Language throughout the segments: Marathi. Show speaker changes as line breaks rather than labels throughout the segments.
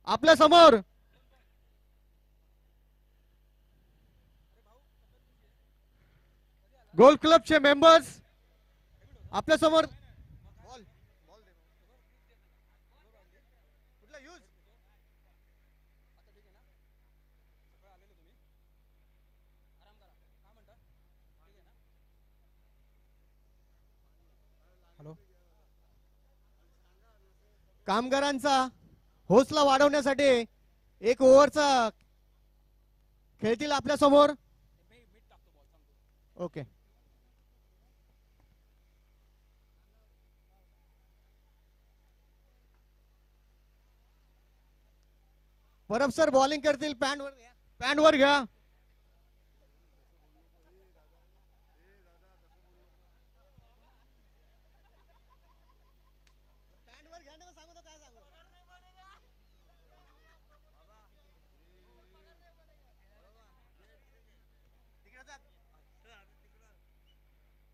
आपल्या समोर गोल्फ क्लबचे मेंबर्स आपल्या समोर कामगारांचा हौसला वाढवण्यासाठी एक ओव्हरचा खेळतील आपल्या समोर. ओके परब सर बॉलिंग करतील. पॅन वर घ्या.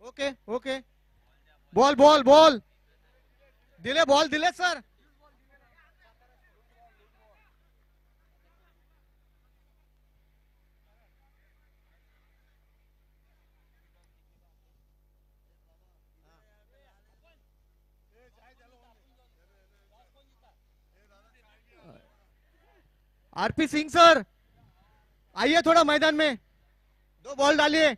Okay okay ball ball ball दिले. बॉल दिले सर. आरपी सिंह सर आइए थोड़ा मैदान में. 2 बॉल डालिए.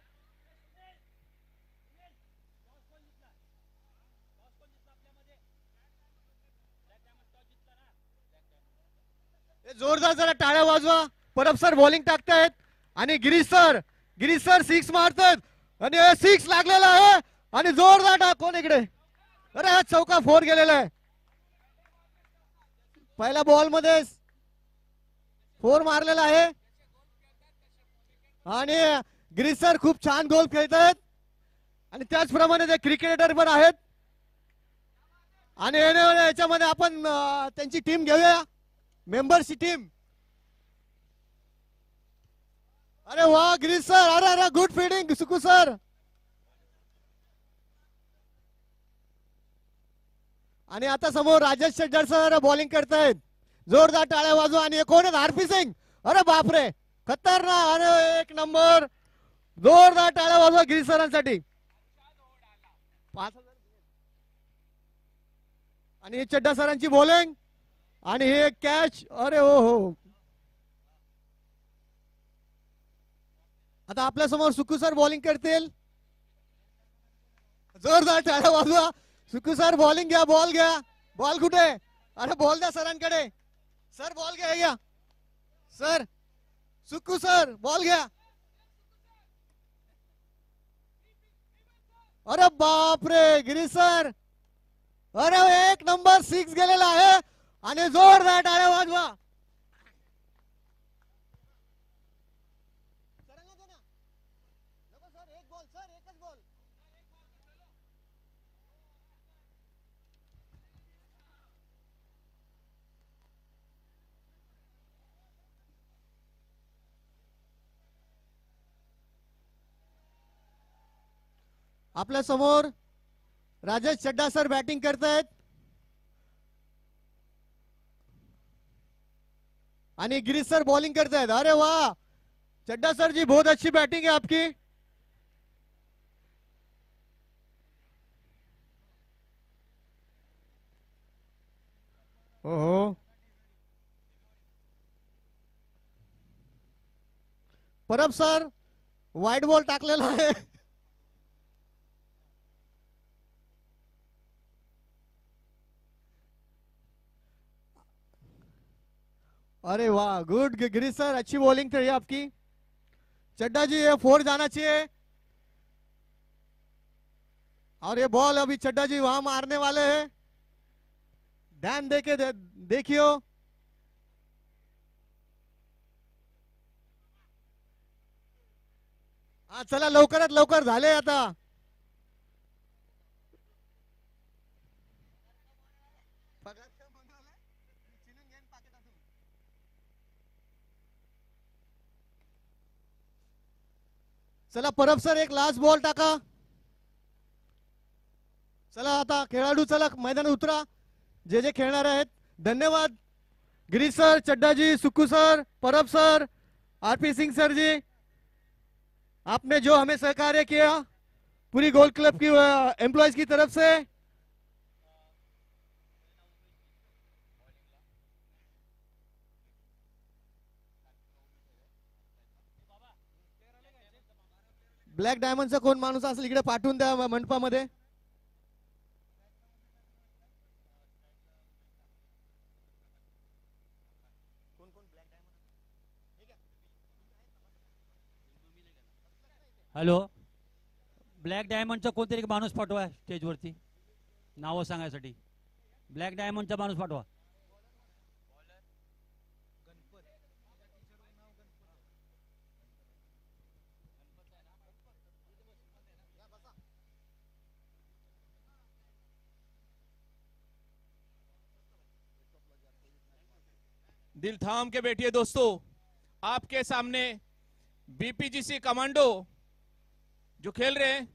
जोरदार जरा टाळ्या वाजवा. परब सर बॉलिंग टाकतायत आणि गिरीश सर 6 मारतात आणि 6 लागलेला आहे आणि जोरदार टाक. कोण इकडे. अरे हा चौका 4 गेलेला आहे. पहिल्या बॉल मध्ये 4 मारलेला आहे आणि गिरीश सर खूप छान गोल खेळतात आणि त्याचप्रमाणे ते क्रिकेटर पण आहेत. आणि याच्यामध्ये आपण त्यांची टीम घेऊया. मेंबरची टीम. अरे वा गिरीश सर. अरे अरे गुड फील्डिंग सुकू सर. आणि आता समोर राजेश शेट्टर सर बॉलिंग करतायत. जोरदार टाळ्या वाजवा. आणि कोण आहेत. आरपी सिंग. अरे बापरे खतरनाक. अरे 1 नंबर. जोरदार टाळ्या वाजवा गिरीश सरांसाठी. 5000. आणि चड्डा सरांची बॉलिंग आणि हे कॅच. अरे हो हो. आता आपल्या समोर सुकू सर बॉलिंग करतील. जोरदार टाळ्या वाजवा. सुकू सर बॉलिंग घ्या. बॉल घ्या. बॉल कुठे. अरे बॉल द्या सरांकडे. सर बॉल घ्या. सर सुकू सर बॉल घ्या. अरे बापरे गिरीश सर. अरे 1 नंबर 6 गेलेला आहे आणि जोरदार टाळ्या वाजवा. आपल्या समोर राजेश चड्डा सर बॅटिंग करतायत आणि गिरीश सर बॉलिंग करतायत. अरे वाह चड्डा सर जी बहुत अच्छी बैटिंग है आपकी. ओहो परब सर वाईट बॉल टाकलेला आहे. अरे वाह गुड गिरीश सर अच्छी बॉलिंग थी आपकी. चड्डा जी ये 4 जाना चाहिए और ये बॉल अभी चड्डा जी वहां मारने वाले हैं. ध्यान देके देखियो. हा चला लवकरात लवकर झाले आता. चला परब सर एक लास्ट बॉल टाका. चला आता खेळाडू चला मैदानात उतरा जे जे खेळणार आहेत. धन्यवाद. Girish sir, Chadda ji, Sukku sir, Parab sir, RP Singh sir ji, आपने जो हमें सहकार्य किया पूरी गोल्ड क्लब की एम्प्लॉयज की तरफ से, ब्लॅक डायमंडचा कोण माणूस असेल इकडे पाठवून द्या मंडपामध्ये.
हॅलो, ब्लॅक डायमंडचा कोणतरी एक माणूस पाठवा स्टेजवरती नावं सांगायसाठी. ब्लॅक डायमंडचा माणूस पाठवा.
दिल थाम के बैठिए दोस्तों, आपके सामने बीपीजीसी कमांडो जो खेल रहे हैं,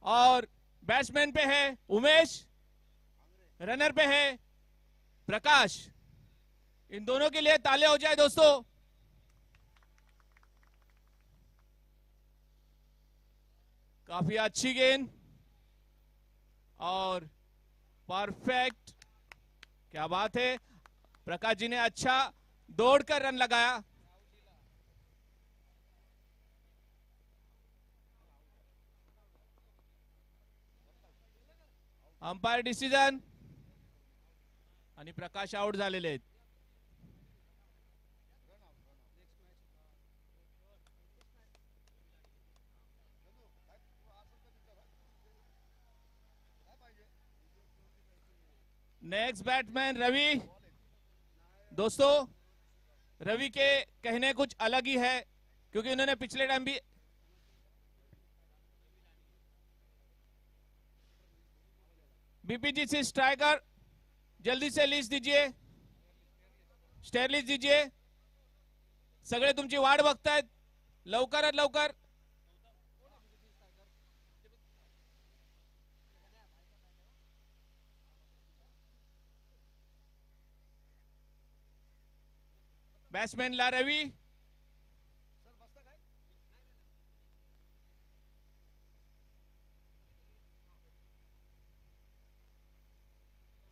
और बैट्समैन पे है उमेश, रनर पे है प्रकाश. इन दोनों के लिए ताले हो जाए दोस्तों. काफी अच्छी गेंद और परफेक्ट, क्या बात है. प्रकाश जी ने अच्छा दौड़कर रन लगाया. अंपायर डिसिजन आणि प्रकाश आउट झालेले आहेत. Next batsman Ravi. दोस्तों, रवि के कहने कुछ अलग ही है, क्योंकि उन्होंने पिछले टाइम भी बीपीजीसी स्ट्राइकर, जल्दी से लिस्ट दीजिए, स्टेअर लिस्ट दीजिए. सगळे तुमची वाट बघतायत, लवकरात लवकर. बैट्समैन ला रवि.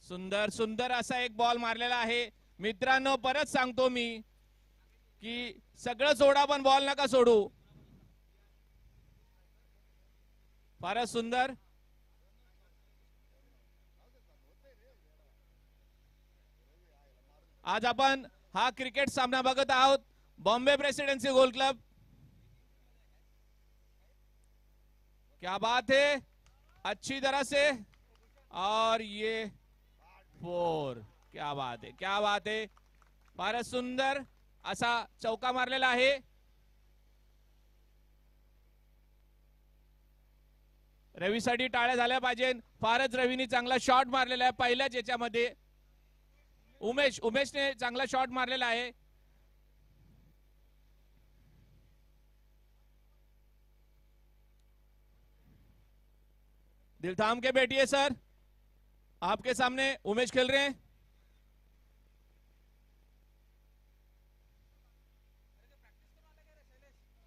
सुंदर सुंदर असा एक बॉल मारलेला आहे. मित्रांनो, परत सांगतो मी की सगळं सोडा पण बॉल नका सोडू. फारच सुंदर. आज आपण हा क्रिकेट सामना बघत आहोत बॉम्बे प्रेसिडेंसी गोल्ड क्लब. क्या बात है, अच्छी तरह से, और ये 4. क्या बात है, क्या बात है. फारच सुंदर असा चौका मारलेला आहे. रवीसाठी टाळ्या झाल्या पाहिजे. फारच रवीने चांगला शॉट मारलेला आहे पहिल्याच याच्यामध्ये. उमेशने चांगला शॉट मारलेला आहे. दिल थाम के बैठिए सर, आपके सामने उमेश खेल रहे हैं.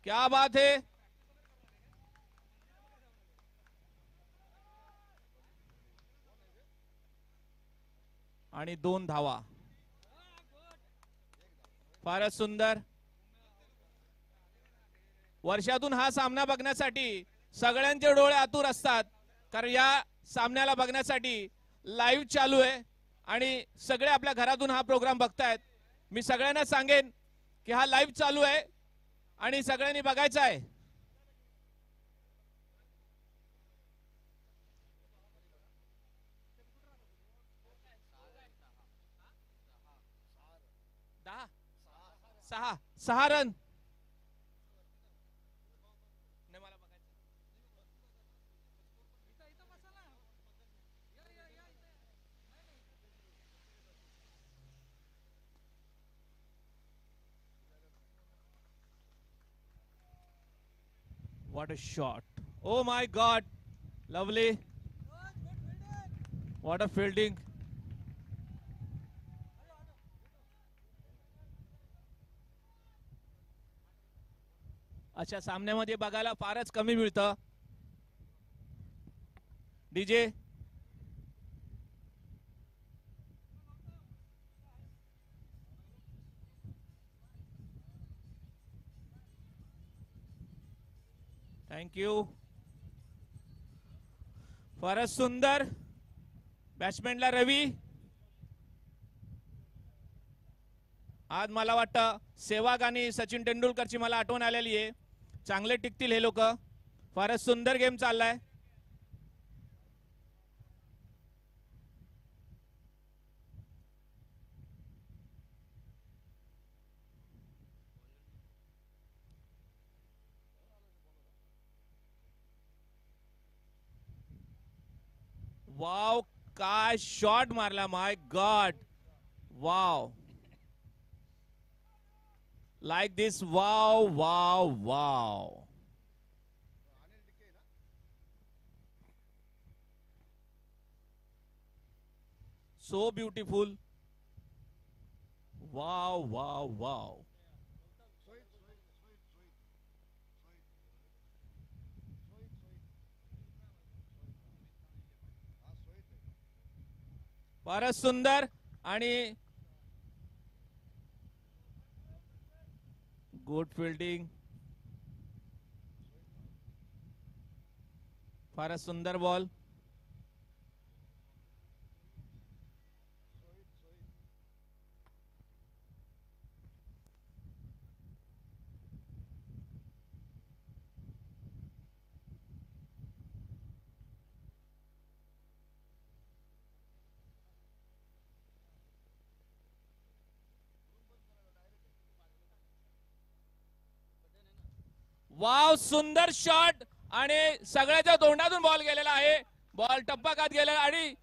क्या बात है. आणि 2 धावा. फारच सुंदर. वर्षातून हा सामना बघण्यासाठी सगळ्यांचे डोळे आतुर असतात, कारण या सामन्याला बघण्यासाठी लाईव्ह चालू आहे आणि सगळे आपल्या घरातून हा प्रोग्राम बघतायत. मी सगळ्यांना सांगेन की हा लाईव्ह चालू आहे आणि सगळ्यांनी बघायचा आहे. सहा run. What a shot. Oh my God. Lovely. What a fielding. अशा सामन्यामध्ये बघायला फारच कमी मिळतं. DJ thank you. फारच सुंदर. बॅट्समॅनला रवी. आज मला वाटतं सेहवाग आणि सचिन तेंडुलकरची मला आठवण आलेली आहे. चांगले टिकतील हे लोक. फारच सुंदर गेम चाललाय. वाव, काय शॉट मारला. My god. Wow. Like this, wow, wow, wow. So beautiful. Wow, wow, wow. फारच सुंदर आणि गुड फिल्डिंग. फारच सुंदर बॉल. वाव, सुंदर शॉट आणि सगळ्याच्या तोंडातून बॉल गेलेला आहे. बॉल टप्पा खात गेलेला आणि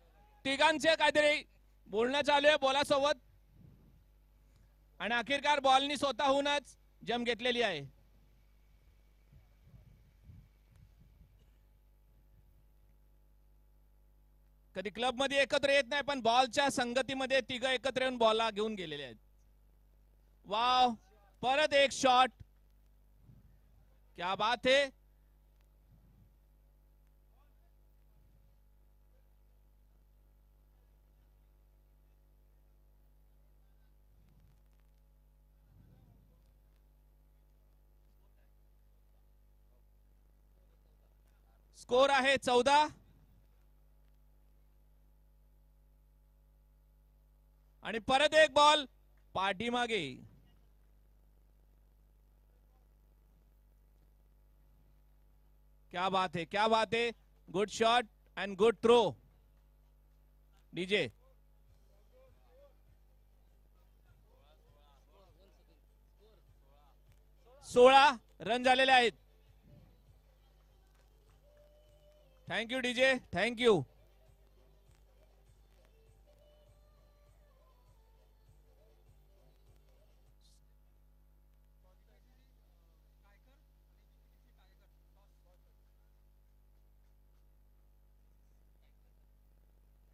तिघांचे काहीतरी बोलणं चालू आहे बॉलासोबत आणि अखेरकार बॉलनी स्वतःहूनच जम घेतलेली आहे. कधी क्लब मध्ये एकत्र येत नाही पण बॉलच्या संगतीमध्ये तिघ एकत्र येऊन बॉलला घेऊन गेलेले आहेत. वाव, परत एक शॉट. क्या बात है. स्कोर आहे 14 आणि परत एक बॉल पाठीमागे. क्या बात है, क्या बात है. Good shot and good throw. DJ 16 run झालेले आहेत. Thank you DJ, thank you.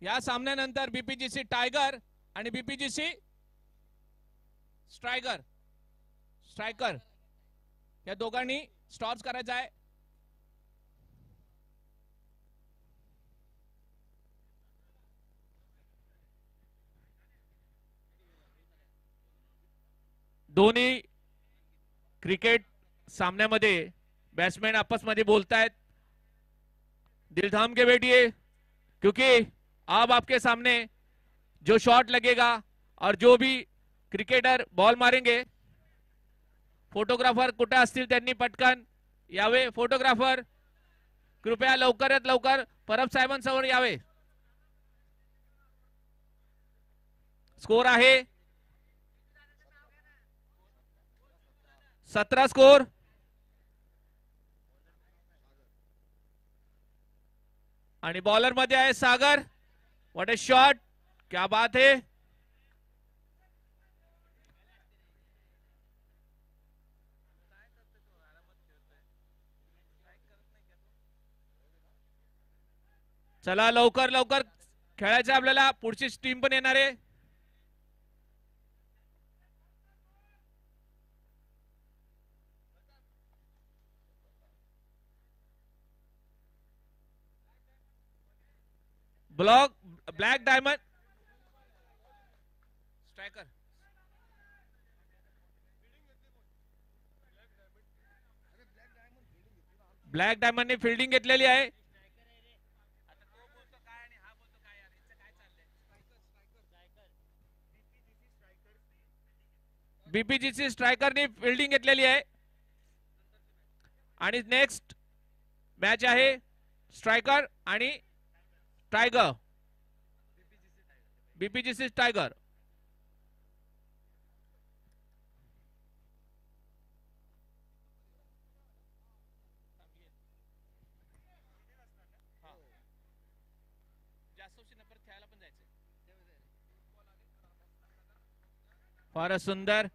या सामन्यानंतर बीपीजीसी टायगर आणि बीपीजीसी स्ट्रायकर या दोघांनी स्टॉर्च करायचा आहे. दोन्ही क्रिकेट सामन्यामध्ये बैट्समैन आपस में बोलता है, दिल थाम के बैठिए क्योंकि अब आपके सामने जो शॉट लगेगा और जो भी क्रिकेटर बॉल मारेंगे, फोटोग्राफर कुठे असतील त्यांनी पटकन यावे. फोटोग्राफर कृपया लवकरात लवकर परब साहेबांसमोर यावे. स्कोर आहे 17 स्कोर. आणि बॉलर मध्ये आहे सागर. व्हाट ए शॉट, क्या बात है. चला लवकर लवकर खेळायचं आपल्याला, पुढची टीम पण येणार आहे. ब्लॅक डायमंड स्ट्रायकर ब्लॅक डायमंडने फिल्डिंग घेतलेली आहे. बीपीजीसी स्ट्रायकरने फिल्डिंग घेतलेली आहे आणि नेक्स्ट मॅच आहे स्ट्रायकर आणि टायगर. BPGC tiger. फारच सुंदर.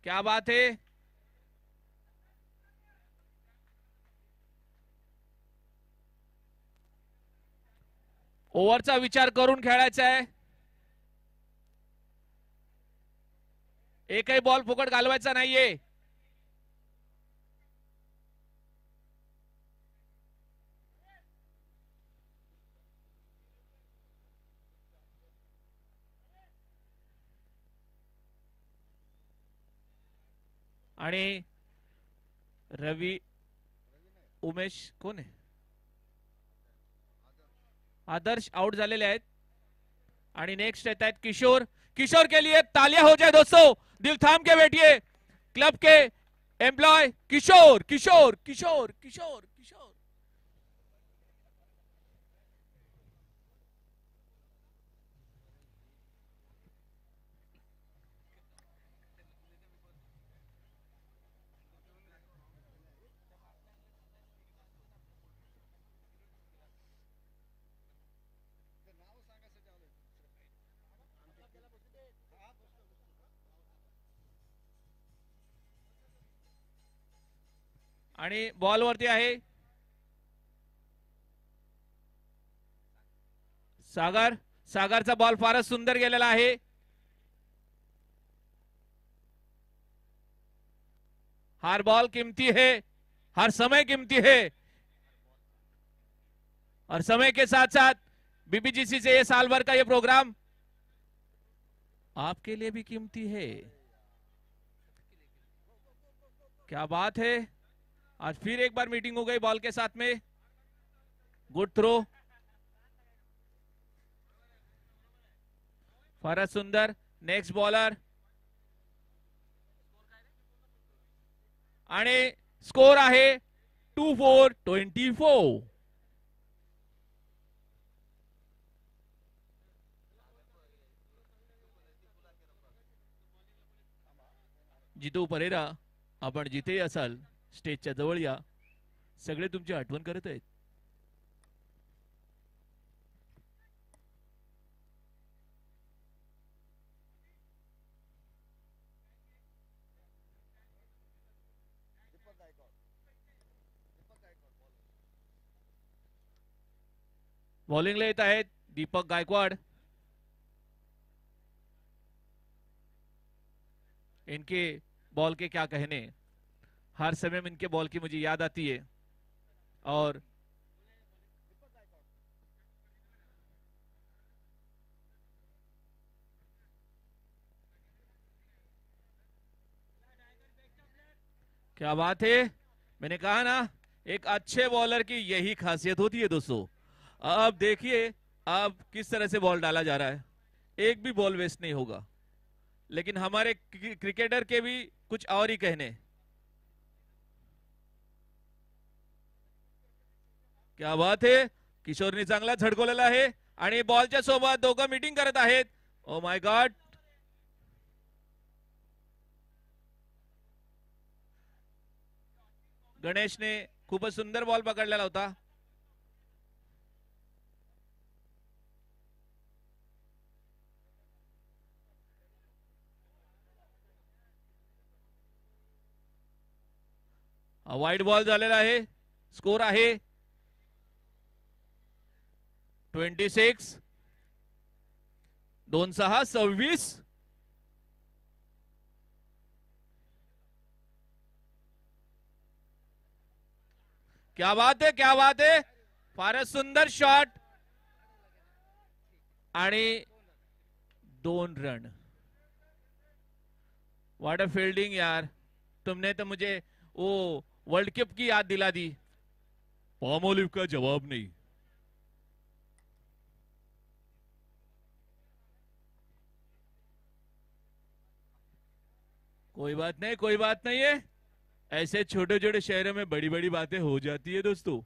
क्या बात है. ओव्हरचा विचार करून खेळायचा आहे. एकही बॉल फुकट घालवायचा नाहीये. आणि रवी उमेश कोण आहे. आदर्श आउट झालेले आहेत आणि नेक्स्ट येत आहेत किशोर. किशोर के लिए तालियां हो जाए दोस्तों. दिल थाम के बैठिए. क्लब के एम्प्लॉय किशोर किशोर किशोर किशोर किशोर. आणि बॉल वरती आहे सागर. सागरचा बॉल फारच सुंदर गेलेला आहे. हर बॉल कीमती है, हर समय कीमती है और समय के साथ साथ बीपीजीसी से ये साल भर का ये प्रोग्राम आपके लिए भी कीमती है. क्या बात है. आज फिर एक बार मीटिंग हो गई बॉल के साथ में. Good throw. फारच सुंदर. नेक्स्ट बॉलर आणि स्कोर आहे 2-4-24. जितू परेरा, आपण जिथे असाल स्टेजच्या जवळ या. सगळे तुमची आठवण करत आहेत. बॉलिंगला येत आहेत दीपक गायकवाड. इनके बॉल के क्या कहने. हर समय में इनके बॉल की मुझे याद आती है. और क्या बात है. मैंने कहा ना एक अच्छे बॉलर की यही खासियत होती है दोस्तों. अब देखिए अब किस तरह से बॉल डाला जा रहा है. एक भी बॉल वेस्ट नहीं होगा. लेकिन हमारे क्रिकेटर के भी कुछ और ही कहने. क्या बात है. किशोरनी चांगला झडकवलेला आहे आणि बॉलच्या सोबत दोघं मीटिंग करत आहेत. Oh my God. गणेशने खूपच सुंदर बॉल पकडलेला होता. वाईड बॉल झालेला आहे. स्कोर आहे 26. 2-6-26. क्या बात है, क्या बात है. फारच सुंदर शॉट. आणि 2 रन. व्हाट अ फील्डिंग यार, तुमने तो मुझे वो वर्ल्ड कप की याद दिला दी. पामोलिव का जवाब नहीं. कोई बात नहीं, कोई बात नहीं है. ऐसे छोटे छोटे शहरों में बड़ी बड़ी बातें हो जाती है दोस्तों.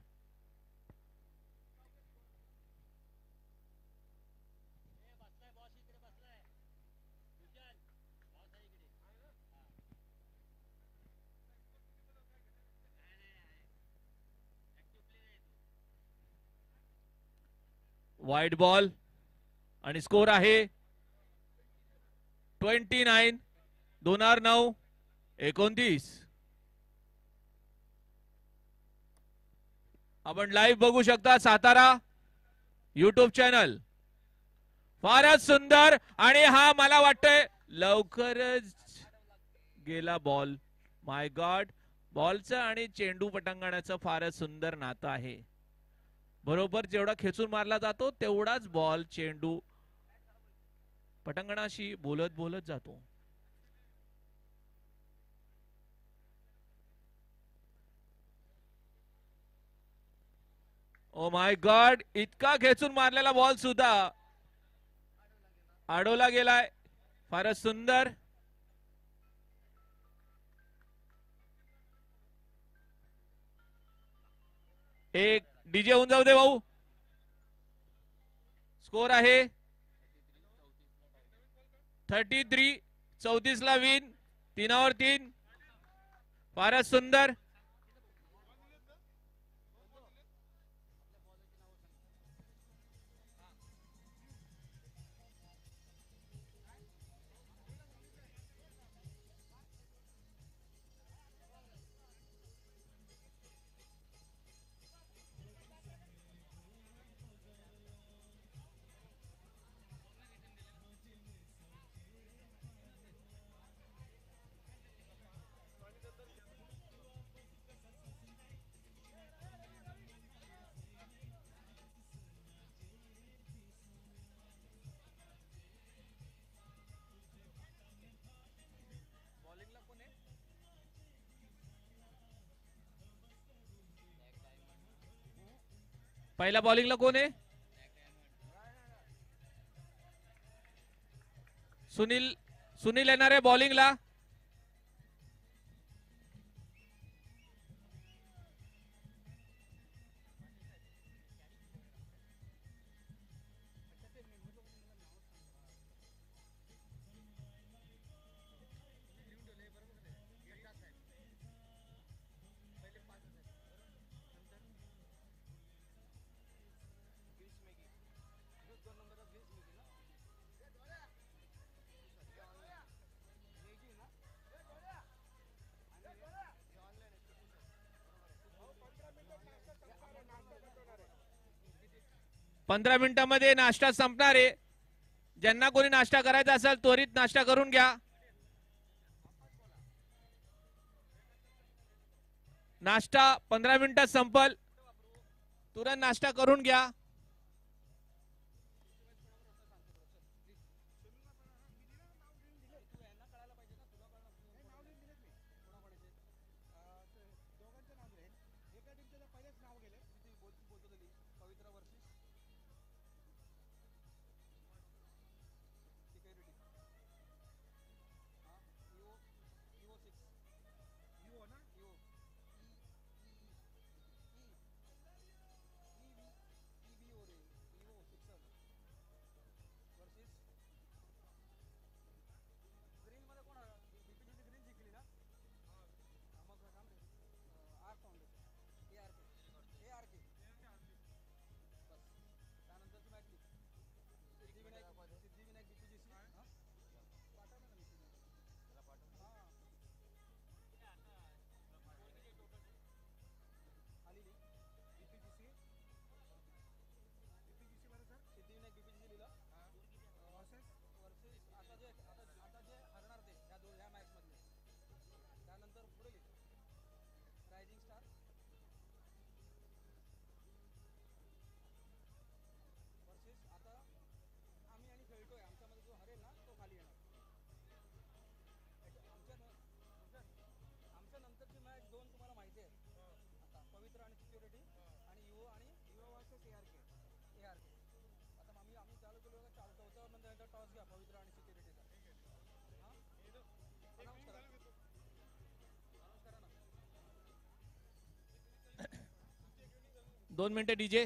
वाईड बॉल आणि स्कोर आहे 29. 2-9 29. आपण लाईव्ह बघू शकता सातारा युट्यूब चॅनल. फारच सुंदर. आणि हा मला वाटतंय लवकरच गेला बॉल. माय गॉड. बॉलचं आणि चेंडू पटांगणाचं फारच सुंदर नातं आहे. बरोबर जेवढा खेचून मारला जातो तेवढाच बॉल चेंडू पटांगणाशी बोलत बोलत जातो. Oh my God. इतका खेचून मारलेला बॉल सुद्धा अडवला गेलाय. फारच सुंदर. एक डीजे होऊन जाऊ दे भाऊ. स्कोर आहे 33. 34 ला विन. 3 3. फारच सुंदर. पहिला बॉलिंगला कोण आहे? सुनील येणार आहे बॉलिंगला. पंधरा मिनिटांमध्ये नाश्ता संपणार आहे. ज्यांना कोणी नाश्ता करायचा असेल त्वरित नाश्ता करून घ्या. नाश्ता 15 मिनिटात संपल. तुरंत नाश्ता करून घ्या. 2 मिनिटं डीजे.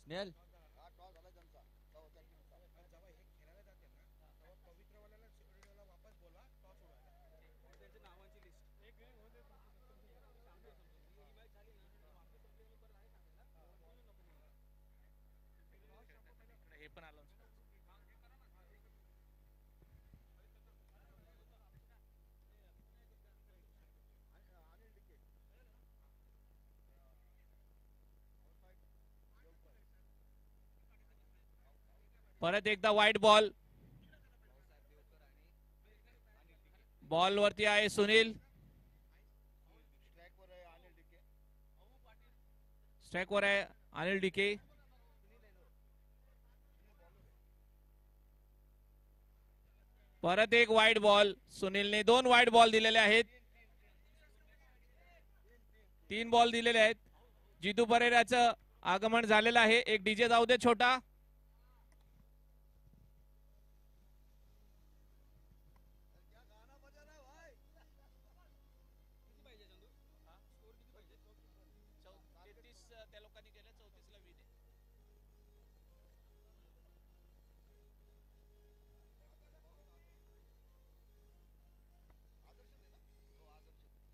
स्नेहल
हे पण आलं. परत एकदा वाईट बॉल. बॉल वरती आहे सुनील. स्ट्राइक वर आहे अनिल डिके. परत एक वाईट बॉल. सुनीलने 2 वाईट बॉल दिलेले आहेत. 3 बॉल दिलेले आहेत. जितू परेराचं आगमन झालेलं आहे. एक डीजे जाऊ दे छोटा.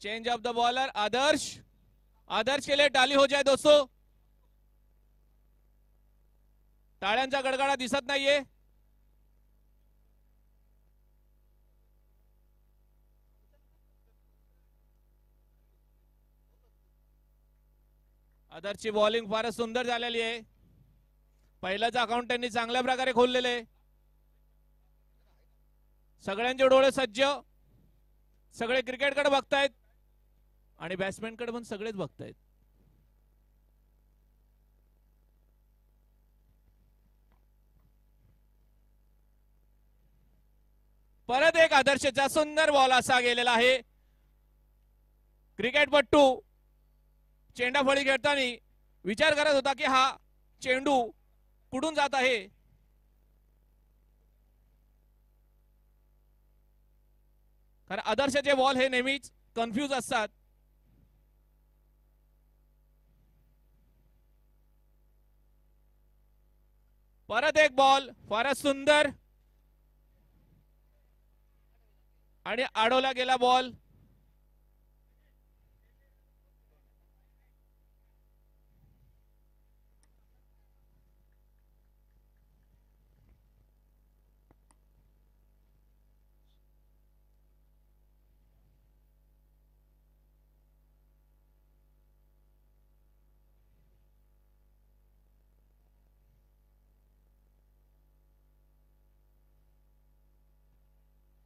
चेंज ऑफ द बॉलर आदर्श. आदर्श के लिए टाली हो जाए दोस्तों. टाळ्यांचा गडगडा दिसत नाहीये. आदर्शची बॉलिंग फारच सुंदर झालेली आहे. पहिल्याच अकाउंट त्यांनी चांगल्या प्रकारे खोललेले. सगळ्यांचे डोळे सज्ज. सगळे क्रिकेटकडे बघतायत आणि बॅट्समॅनकडे पण सगळेच बघतायत. परत एक आदर्शचा सुंदर बॉल असा गेलेला आहे. क्रिकेटपट्टू चेंडाफळी खेळताना विचार करत होता की हा चेंडू कुठून जात आहे. कारण आदर्शचे बॉल हे नेहमीच कन्फ्यूज असतात. परत एक बॉल फारच सुंदर आणि अडवला गेला बॉल.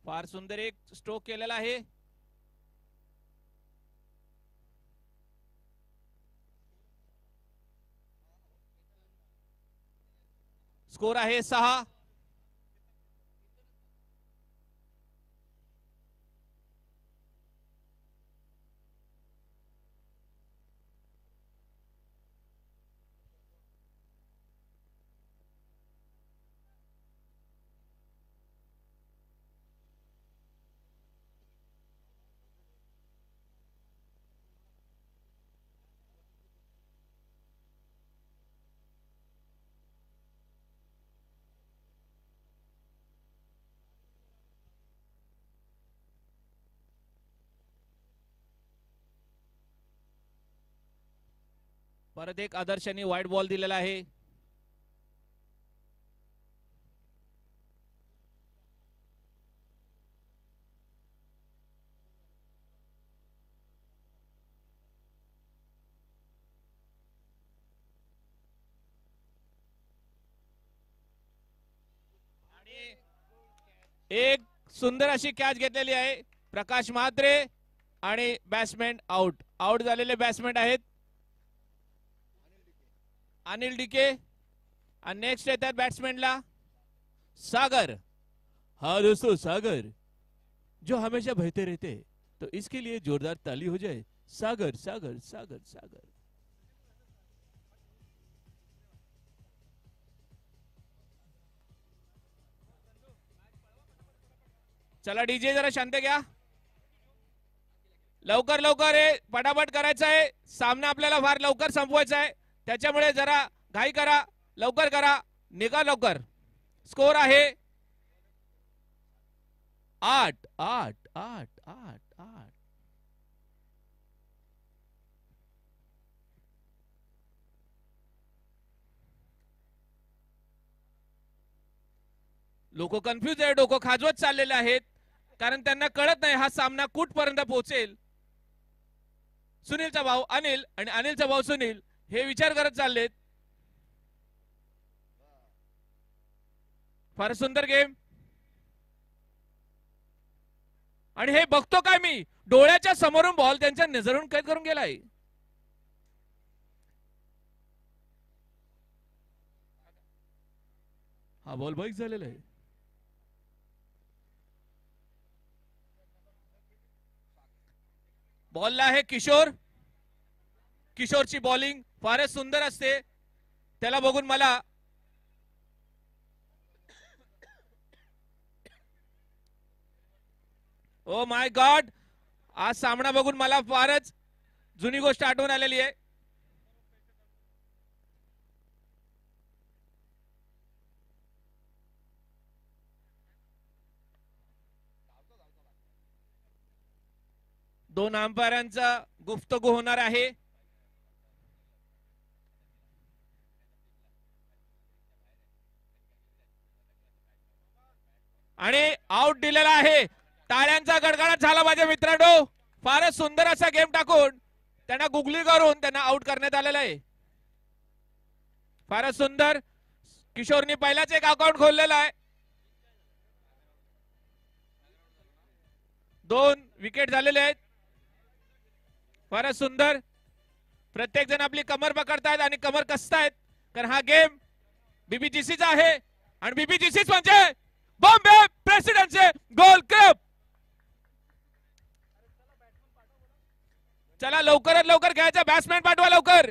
फार सुंदर एक स्ट्रोक केलेला आहे. स्कोर आहे 6. परत एक आदर्शनी वाईट बॉल दिलेला आहे. एक सुंदर अशी कॅच घेतलेली आहे प्रकाश म्हात्रे आणि बॅट्समॅन आउट. आउट झालेले बॅट्समॅन आहेत अनिल डिके आणि नेक्स्ट येतात बॅट्समॅनला सागर. हाँ दोस्तों, सागर जो हमेशा बहते रहते हैं, तो इसके लिए जोरदार ताली हो जाए. सागर सागर सागर सागर. चला डीजे जरा शांत घ्या. लवकर लवकर हे पटापट करायचं आहे. सामना आपल्याला फार लवकर संपवायचा आहे, त्याच्यामुळे जरा घाई करा, लवकर करा, निघा लवकर. स्कोर आहे 8 8 8 8 8. लोक कन्फ्युज आहे, डोकं खाजवत चाललेले आहेत, कारण त्यांना कळत नाही हा सामना कुठपर्यंत पोहोचेल. सुनीलचा भाऊ अनिल आणि अनिलचा भाऊ सुनील हे विचार करत चाललेत. फार सुंदर गेम. आणि हे बघतो काय मी, डोळ्याच्या समोरून बॉल त्यांच्या नजरून कैद करून गेलाय. हा बॉल बाईक झालेला आहे. बॉलला आहे किशोर. किशोरची बॉलिंग फारच सुंदर असते, त्याला बघून मला ओ माय गॉड, आज सामना बघून मला फारच जुनी गोष्ट आठवून आलेली आहे. दोन अंपायरांचा गुफ्तगू होणार आहे. आणि आउट दिलेला आहे. टाळ्यांचा गडगडाट झाला माझ्या मित्रांनो. फारच सुंदर असा गेम टाकून त्यांना गुगली करून त्यांना आउट करण्यात आलेला आहे. फारच सुंदर. किशोरनी पहिलाच एक अकाउंट खोललेला आहे. 2 विकेट झालेले आहेत. फारच सुंदर. प्रत्येक जण आपली कमर पकडतायत आणि कमर कसतायत, कारण हा गेम बीबीजीसीचा आहे आणि बीबीजीसीच म्हणजे बॉम्बे प्रेसिडेंसी गोल क्लब. चला लवकरात लवकर घ्यायचं. बॅट्समॅन पाठवा लवकर.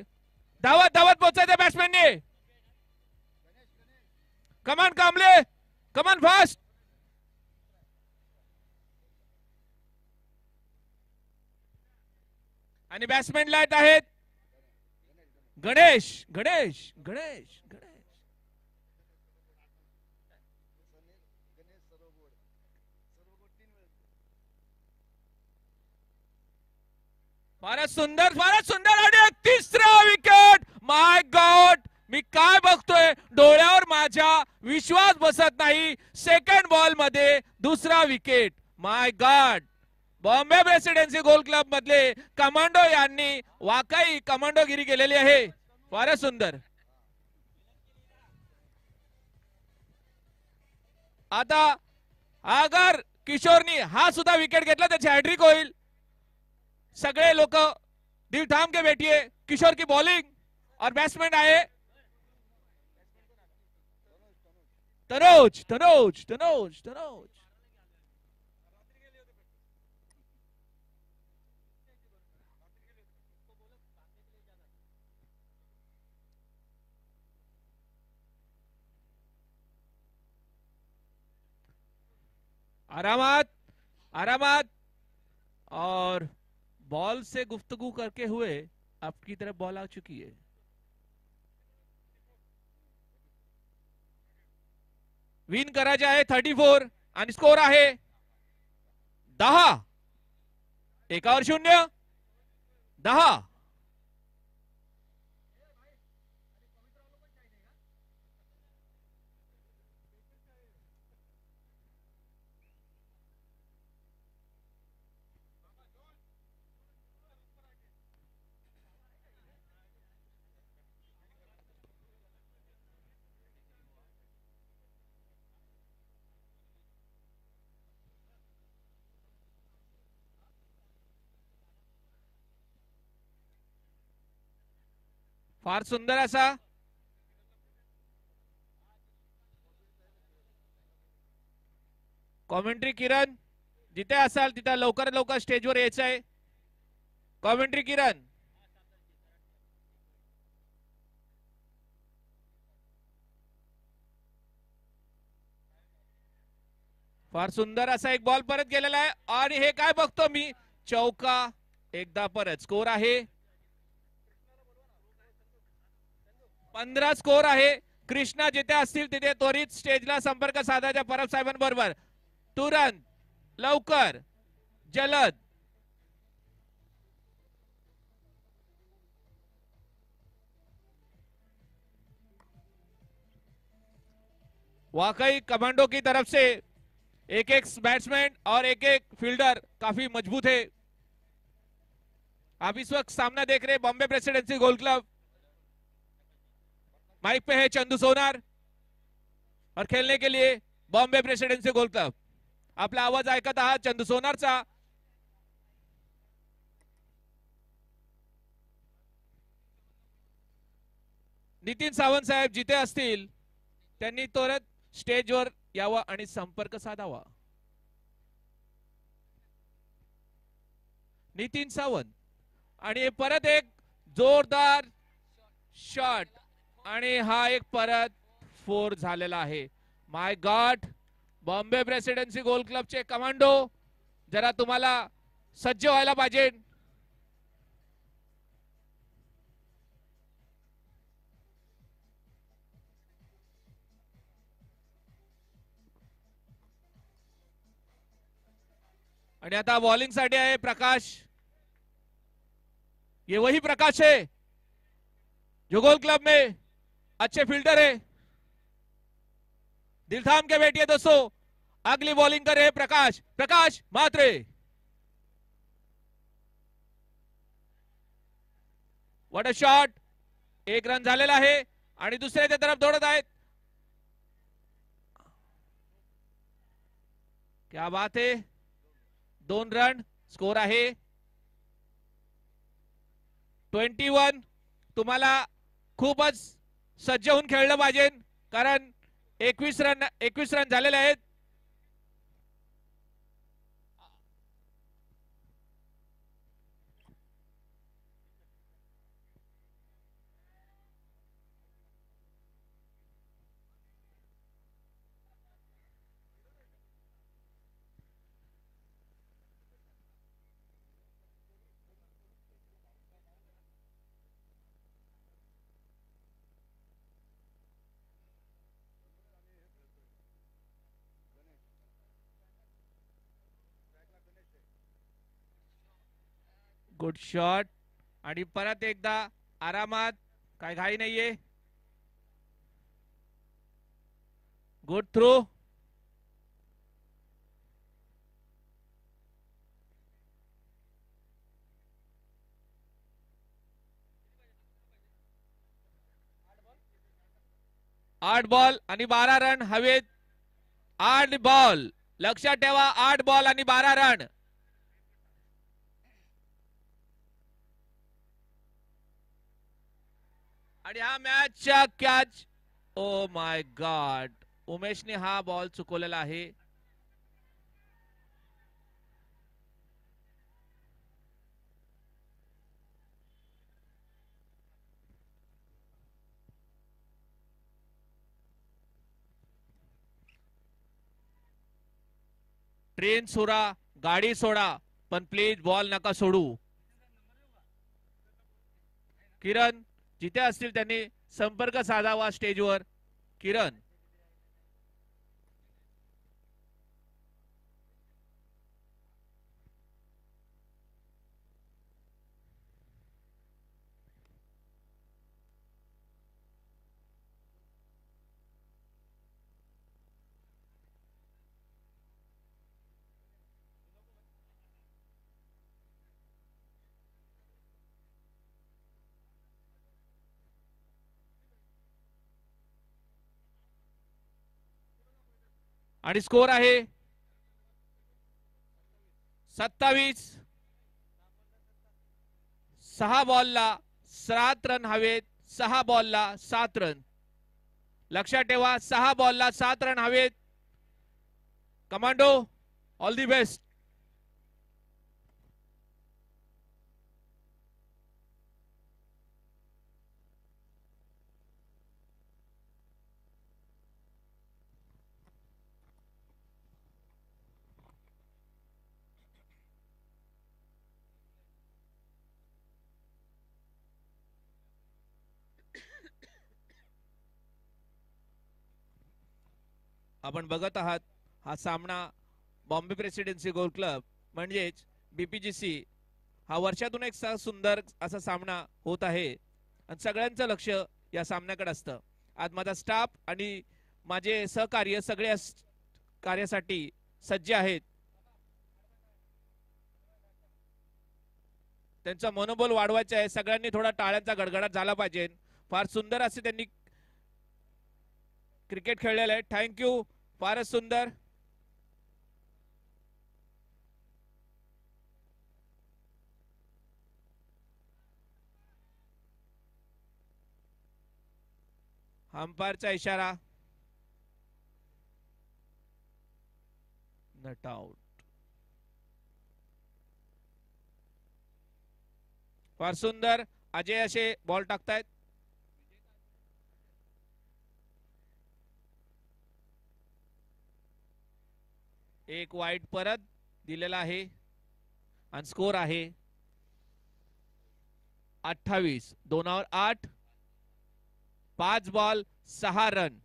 धावत धावत पोहोचायचं बॅट्समॅनने. कमान कांबळे, कमान फास्ट. आणि बॅट्समॅन लाईट आहेत गणेश गणेश गणेश गणेश. फारच सुंदर, फारच सुंदर. आणि एक तिसरा विकेट. माय गॉड, मी काय बघतोय, डोळ्यावर माझ्या विश्वास बसत नाही. सेकंड बॉल मध्ये दुसरा विकेट. माय गॉड. बॉम्बे प्रेसिडेन्सी गोल क्लब मधले कमांडो यांनी वाकई कमांडोगिरी केलेली आहे. फारच सुंदर. आता अगर किशोरनी हा सुद्धा विकेट घेतला त्याची हॅट्रिक होईल. सगळे लोक दिल थांब के बैठिए. किशोर की बॉलिंग और बैट्समैन आए तनोज तनोज तनोज तनोज. आरामात आरामात. और बॉल से गुफ्तगू करके हुए आपकी तरफ बॉल आ चुकी है. विन करायचे आहे 34 आणि स्कोर आहे 10. 1-0 10. फार सुंदर असा कॉमेंट्री. किरण जिथे असाल तिथे लवकर लवकर स्टेजवर यायचं आहे. कॉमेंट्री किरण. फार सुंदर असा एक बॉल परत गेलेला आहे आणि हे काय बघतो मी, चौका. एकदा परत स्कोर आहे 15 स्कोर आहे. कृष्णा जिथे असतील तिथे त्वरित स्टेजला संपर्क साधायचा परब साहेबांबरोबर. तुरंत, लवकर, जलद. वाकई कमांडो की तरफ से एक एक बैट्समैन और एक एक फील्डर काफी मजबूत है. आप इस वक्त सामना देख रहे हैं Bombay presidency golf club. Mic पे है चंदू सोनार और खेलने के लिए बॉम्बे प्रेसिडेंसी गोल्फ क्लब. आपला आवाज ऐकत आहात चंदू सोनारचा. नितीन सावंत साहेब जिथे असतील त्यांनी त्वरित स्टेजवर यावा आणि संपर्क साधावा. नितीन सावंत आणि परत एक जोरदार शॉट आणि हा एक परत 4 झालेला आहे. माय गॉड, बॉम्बे प्रेसिडेंसी गोल्फ क्लबचे कमांडो जरा तुम्हाला सज्ज व्हायला पाहिजे. आणि आता बॉलिंग साठी आहे प्रकाश. ये वही प्रकाश है जो गोल्फ क्लब में अच्छे फील्डर है. दिल थाम के बैठिए दोस्तों. अगली बॉलिंग कर रहे Prakash. Prakash Mhatre. What a shot. 1 run झालेला आहे आणि दुसऱ्याच्या तरफ दौडत आहेत. क्या बात है. 2 रन स्कोर आहे 21. तुम्हाला खूपच सज्ज होऊन खेळलं पाहिजे कारण 21 रन झालेले आहेत. गुड शॉट आणि परत एकदा आरामात, काय घाई नाहीये. Good throw. आठ बॉल आणि 12 रन हवेत. 8 बॉल, लक्षात ठेवा. 8 बॉल आणि 12 रन. आणि हा मॅचचा कॅच. ओ माय गॉड, उमेशने हा बॉल चुकवलेला आहे. ट्रेन सोडा, गाडी सोडा, पण प्लीज बॉल नका सोडू. किरण जिथे असतील त्यांनी संपर्क साधावा स्टेजवर. किरण. आणि स्कोर आहे 27. 6 बॉलला 7 रन हवेत. 6 बॉलला 7 रन. लक्षात ठेवा, 6 बॉलला 7 रन हवेत. Commando, all the best. आपण बघत आहात हा सामना बॉम्बे प्रेसिडेन्सी गोल्फ क्लब म्हणजेच बीपीजीसी हा वर्षातून एक सुंदर असा सामना होत आहे आणि सगळ्यांचं लक्ष या सामन्याकडे असतं. आज माझा स्टाफ आणि माझे सहकार्य सगळे कार्यासाठी सज्ज आहेत. त्यांचा मनोबल वाढवायचा आहे. सगळ्यांनी थोडा टाळ्यांचा गडगडाट झाला पाहिजे. फार सुंदर असे त्यांनी क्रिकेट खेळलेलं आहे. थँक्यू, फारच सुंदर. अंपायरचा इशारा, नट आउट. फार सुंदर अजय असे बॉल टाकतायत. एक वाईट परत दिलेला आहे आणि स्कोर आहे 28. 2 8. 5 बॉल 6 रन.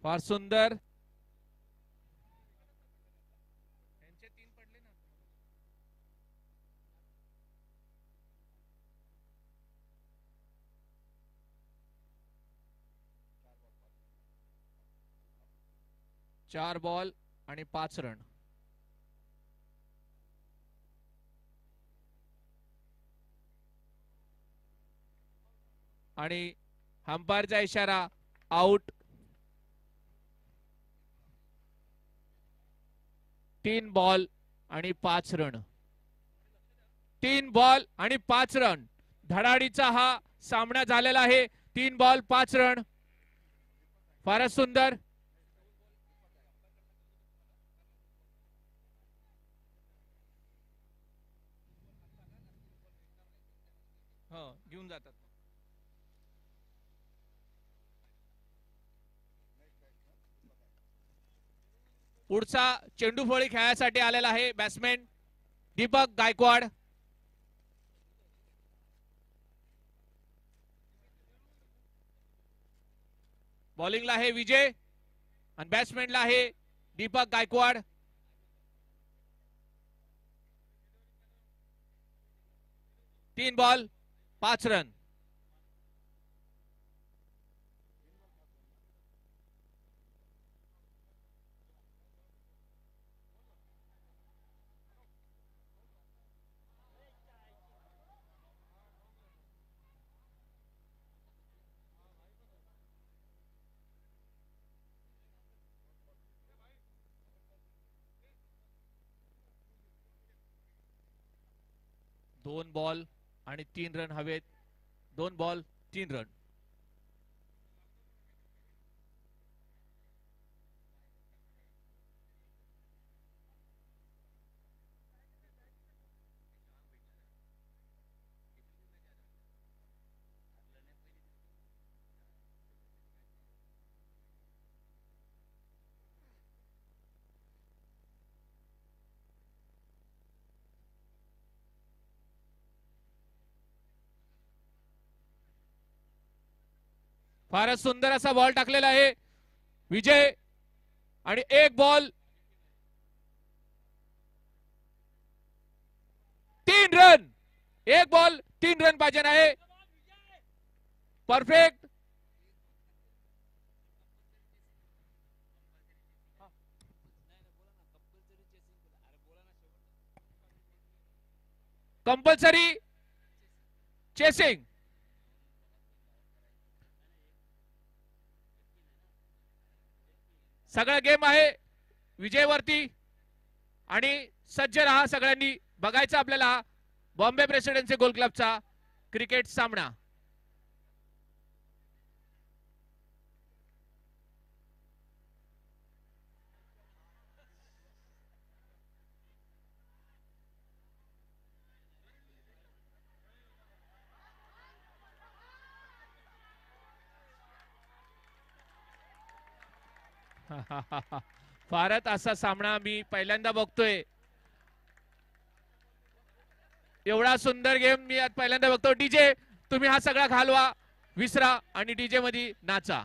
फार सुंदर. 4 बॉल आणि 5 रन. आणि अंपायरचा इशारा, आउट. 3 बॉल आणि 5 रन. 3 बॉल आणि 5 रन. धडाडीचा हा सामना झालेला आहे. 3 बॉल 5 रन. फारच सुंदर. घेऊन जातात. पुढचा चेंडू फळी खेळायसाठी आलेला आहे बॅट्समॅन दीपक गायकवाड. बॉलिंगला आहे विजय आणि बॅट्समॅनला आहे दीपक गायकवाड. 3 ball 5 run. दोन बॉल आणि 3 रन हवेत. 2 बॉल 3 रन. फारच सुंदर असा बॉल टाकलेला आहे विजय आणि 1 बॉल 3 रन. 1 बॉल 3 रन पाहिजे आहे. परफेक्ट. Compulsory chasing. सगळा गेम आहे विजयवरती आणि सज्ज राहा सगळ्यांनी. बघायचं आपल्याला बॉम्बे प्रेसिडेन्सी गोल क्लबचा क्रिकेट सामना. फारच असा सामना मी पहिल्यांदा बघतोय. एवढा सुंदर गेम मी आज पहिल्यांदा बघतो. डीजे तुम्ही हा सगळा घालवा, विसरा आणि डीजे मध्ये नाचा.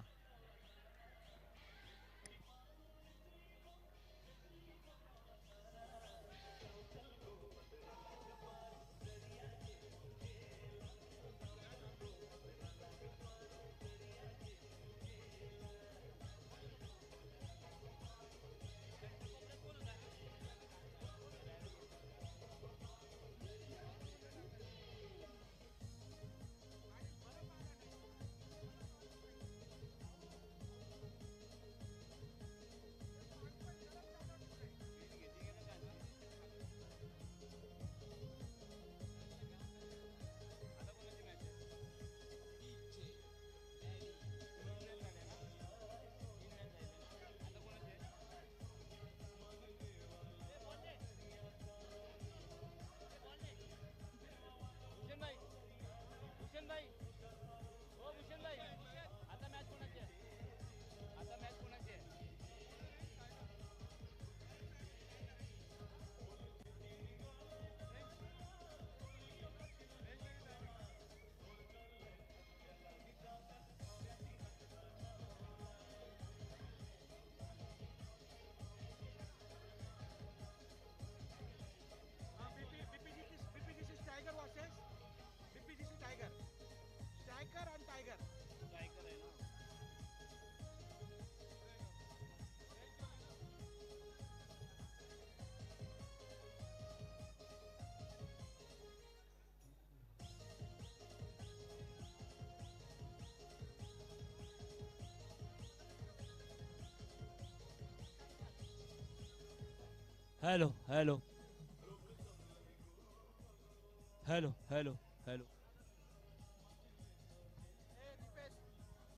Hello hello hello hello hello.